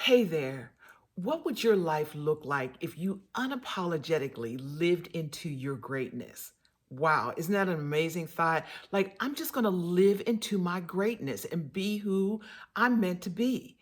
Hey there. What would your life look like if you unapologetically lived into your greatness? Wow, isn't that an amazing thought? Like, I'm just going to live into my greatness and be who I'm meant to be.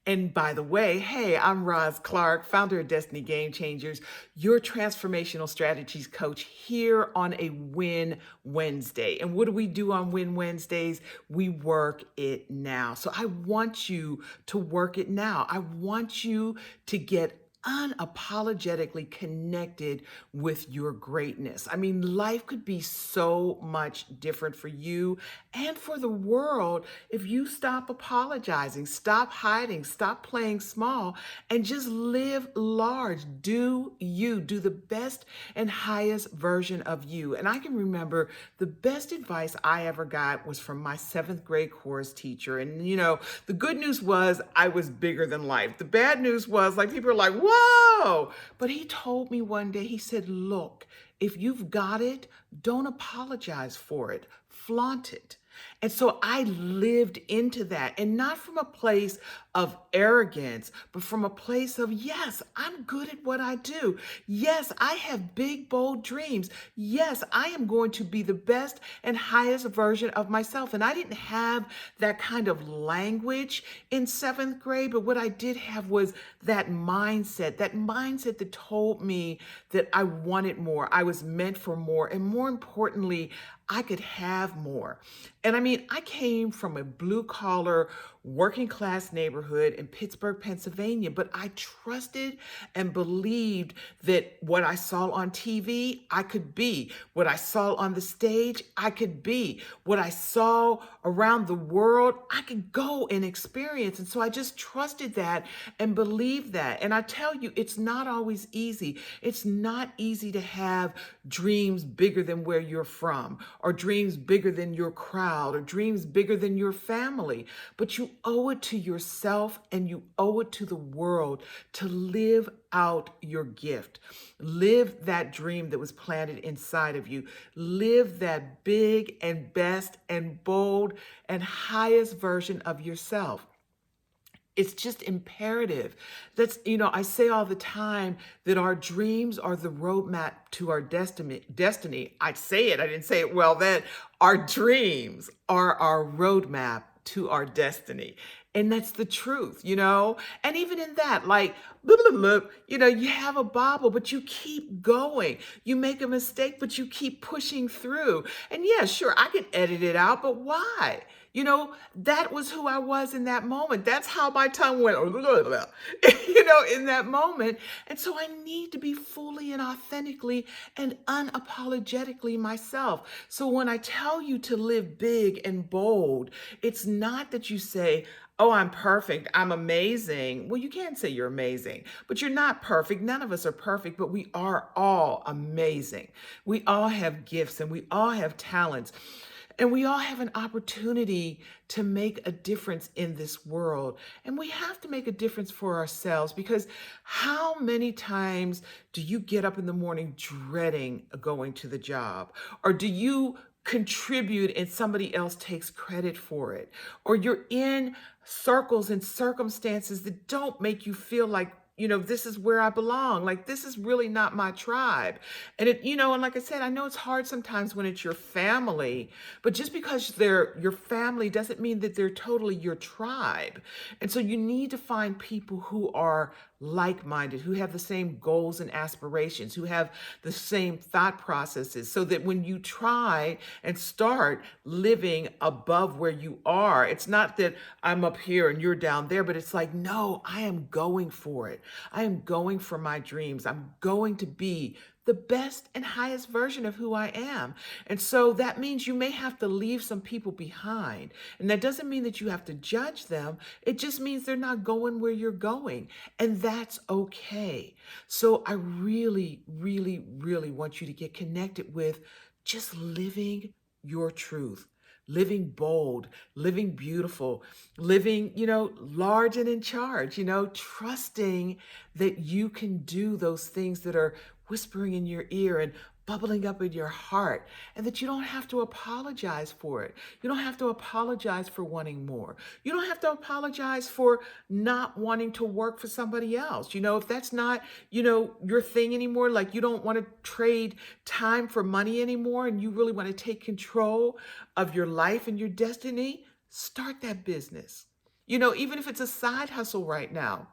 And by the way, hey, I'm Roz Clark, founder of Destiny Game Changers, your transformational strategies coach here on a Win Wednesday. And what do we do on Win Wednesdays? We work it now. So I want you to work it now. I want you to get unapologetically connected with your greatness. I mean, life could be so much different for you and for the world if you stop apologizing, stop hiding, stop playing small, and just live large. Do you, do the best and highest version of you. And I can remember the best advice I ever got was from my seventh grade chorus teacher. And, the good news was I was bigger than life. The bad news was like people are like, whoa. But he told me one day, he said, look, if you've got it, don't apologize for it, flaunt it. And so I lived into that, and not from a place of arrogance, but from a place of, yes, I'm good at what I do. Yes, I have big, bold dreams. Yes, I am going to be the best and highest version of myself. And I didn't have that kind of language in seventh grade, but what I did have was that mindset that told me that I wanted more. I was meant for more. And more importantly, I could have more. And I mean, I came from a blue collar, working class neighborhood in Pittsburgh, Pennsylvania, but I trusted and believed that what I saw on TV, I could be. What I saw on the stage, I could be. What I saw around the world, I could go and experience. And so I just trusted that and believed that. And I tell you, it's not always easy. It's not easy to have dreams bigger than where you're from, or dreams bigger than your crowd, or dreams bigger than your family. But you owe it to yourself and you owe it to the world to live out your gift. Live that dream that was planted inside of you. Live that big and best and bold and highest version of yourself. It's just imperative. I say all the time that our dreams are the roadmap to our destiny. I say it, I didn't say it well then. Our dreams are our roadmap to our destiny. And that's the truth. And even in that, like, you have a bobble, but you keep going. You make a mistake, but you keep pushing through. And yeah, sure, I can edit it out, but why? That was who I was in that moment. That's how my tongue went, in that moment. And so I need to be fully and authentically and unapologetically myself. So when I tell you to live big and bold, it's not that you say, oh, I'm perfect, I'm amazing. Well, you can't say you're amazing, but you're not perfect. None of us are perfect, but we are all amazing. We all have gifts and we all have talents. And we all have an opportunity to make a difference in this world. And we have to make a difference for ourselves, because how many times do you get up in the morning dreading going to the job? Or do you contribute and somebody else takes credit for it? Or you're in circles and circumstances that don't make you feel like, this is where I belong. Like, this is really not my tribe. And like I said, I know it's hard sometimes when it's your family, but just because they're your family doesn't mean that they're totally your tribe. And so you need to find people who are like-minded, who have the same goals and aspirations, who have the same thought processes, so that when you try and start living above where you are, it's not that I'm up here and you're down there, but it's like, no, I am going for it. I am going for my dreams. I'm going to be the best and highest version of who I am. And so that means you may have to leave some people behind. And that doesn't mean that you have to judge them. It just means they're not going where you're going. And that's okay. So I really, really, really want you to get connected with just living your truth. Living bold, living beautiful, living, large and in charge, trusting that you can do those things that are whispering in your ear and bubbling up in your heart, and that you don't have to apologize for it. You don't have to apologize for wanting more. You don't have to apologize for not wanting to work for somebody else. If that's not, your thing anymore, like you don't want to trade time for money anymore, and you really want to take control of your life and your destiny, start that business. Even if it's a side hustle right now,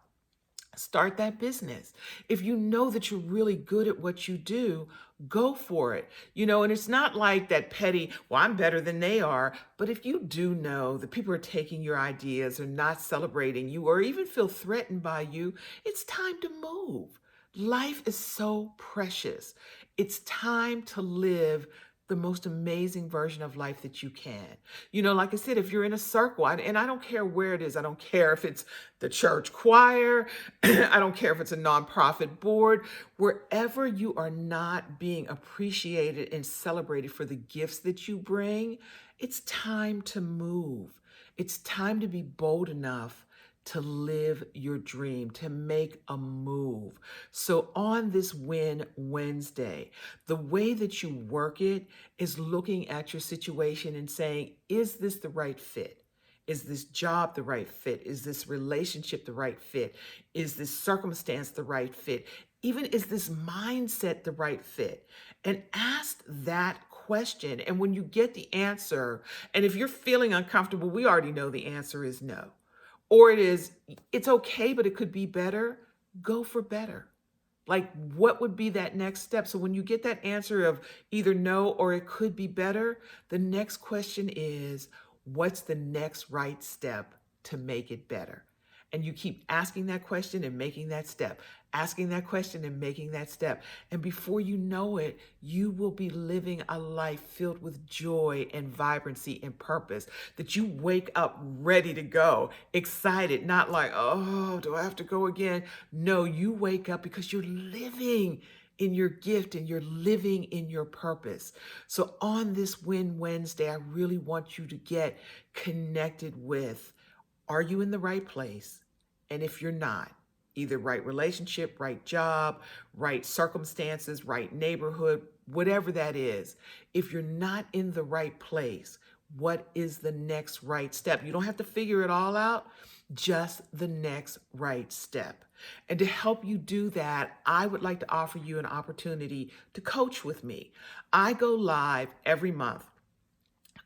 start that business. If you know that you're really good at what you do, go for it. And it's not like that petty, well, I'm better than they are. But if you do know that people are taking your ideas or not celebrating you or even feel threatened by you, it's time to move. Life is so precious. It's time to live the most amazing version of life that you can. Like I said, if you're in a circle, and I don't care where it is, I don't care if it's the church choir, I don't care if it's a nonprofit board, wherever you are not being appreciated and celebrated for the gifts that you bring, it's time to move. It's time to be bold enough to live your dream, to make a move. So on this Win Wednesday, the way that you work it is looking at your situation and saying, is this the right fit? Is this job the right fit? Is this relationship the right fit? Is this circumstance the right fit? Even is this mindset the right fit? And ask that question. And when you get the answer, and if you're feeling uncomfortable, we already know the answer is no. Or it's okay, but it could be better. Go for better. Like, what would be that next step? So when you get that answer of either no or it could be better, the next question is, what's the next right step to make it better? And you keep asking that question and making that step, asking that question and making that step. And before you know it, you will be living a life filled with joy and vibrancy and purpose, that you wake up ready to go, excited, not like, oh, do I have to go again? No, you wake up because you're living in your gift and you're living in your purpose. So on this Win Wednesday, I really want you to get connected with, are you in the right place? And if you're not, either right relationship, right job, right circumstances, right neighborhood, whatever that is, if you're not in the right place, what is the next right step? You don't have to figure it all out, just the next right step. And to help you do that, I would like to offer you an opportunity to coach with me. I go live every month,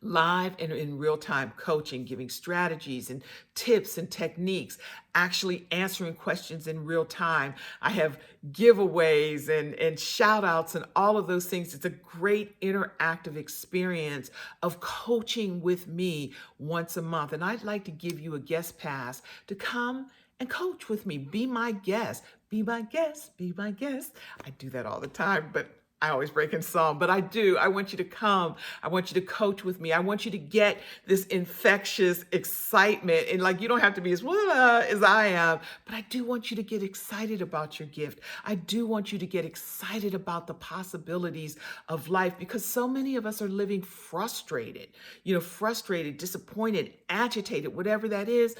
live and in real time coaching, giving strategies and tips and techniques, actually answering questions in real time. I have giveaways and shout outs and all of those things. It's a great interactive experience of coaching with me once a month. And I'd like to give you a guest pass to come and coach with me. Be my guest. Be my guest. Be my guest. I do that all the time, but I always break in song, but I do. I want you to come. I want you to coach with me. I want you to get this infectious excitement. And like, you don't have to be as well as I am, but I do want you to get excited about your gift. I do want you to get excited about the possibilities of life, because so many of us are living frustrated, frustrated, disappointed, agitated, whatever that is.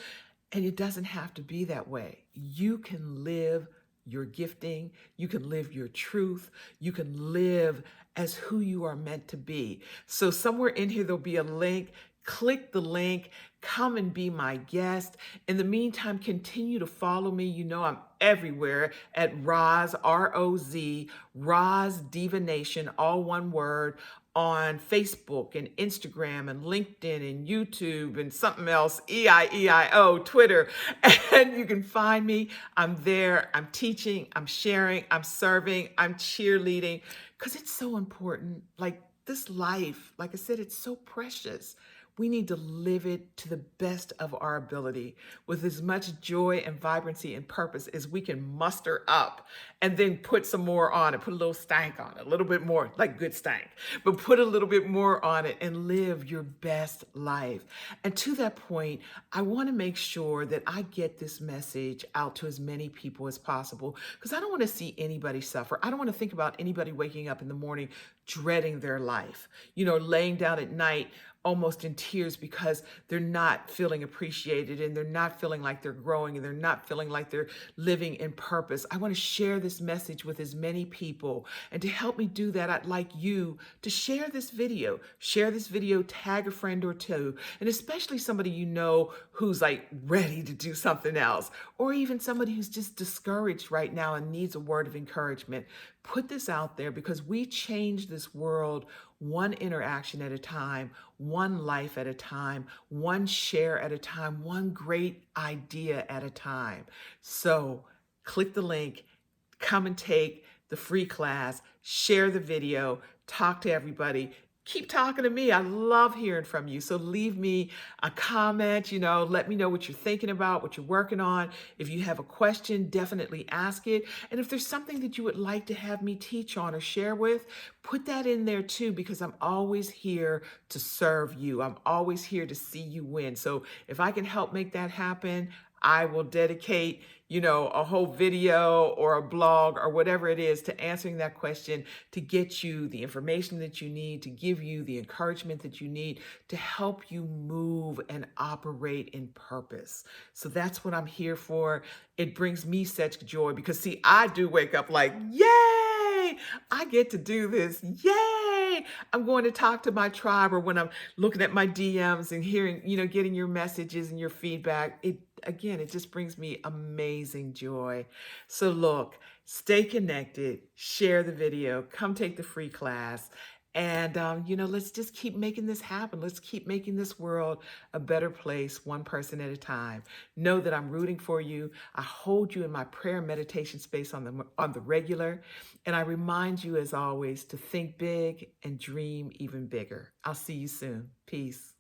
And it doesn't have to be that way. You can live your gifting, you can live your truth, you can live as who you are meant to be. So somewhere in here, there'll be a link. Click the link, come and be my guest. In the meantime, continue to follow me. I'm everywhere at Roz, R-O-Z, RozDivaNation, all one word, on Facebook and Instagram and LinkedIn and YouTube and something else, E-I-E-I-O, Twitter. And you can find me. I'm there. I'm teaching. I'm sharing. I'm serving. I'm cheerleading, because it's so important. Like, this life, like I said, it's so precious. We need to live it to the best of our ability with as much joy and vibrancy and purpose as we can muster up, and then put some more on it, put a little stank on it, a little bit more, like good stank, but put a little bit more on it and live your best life. And to that point, I want to make sure that I get this message out to as many people as possible, because I don't want to see anybody suffer. I don't want to think about anybody waking up in the morning dreading their life, laying down at night almost in tears because they're not feeling appreciated and they're not feeling like they're growing and they're not feeling like they're living in purpose. I want to share this message with as many people. And to help me do that, I'd like you to share this video. Share this video, tag a friend or two, and especially somebody you know who's like ready to do something else, or even somebody who's just discouraged right now and needs a word of encouragement. Put this out there because we change this world one interaction at a time, one life at a time, one share at a time, one great idea at a time. So click the link, come and take the free class, share the video, talk to everybody. Keep talking to me. I love hearing from you. So leave me a comment, let me know what you're thinking about, what you're working on. If you have a question, definitely ask it. And if there's something that you would like to have me teach on or share with, put that in there too, because I'm always here to serve you. I'm always here to see you win. So if I can help make that happen, I will dedicate, a whole video or a blog or whatever it is to answering that question, to get you the information that you need, to give you the encouragement that you need to help you move and operate in purpose. So that's what I'm here for. It brings me such joy because, see, I do wake up like, yay, I get to do this. Yay. I'm going to talk to my tribe, or when I'm looking at my DMs and hearing, getting your messages and your feedback. It just brings me amazing joy. So look, stay connected, share the video, come take the free class. And, let's just keep making this happen. Let's keep making this world a better place, one person at a time. Know that I'm rooting for you. I hold you in my prayer and meditation space on the regular. And I remind you, as always, to think big and dream even bigger. I'll see you soon. Peace.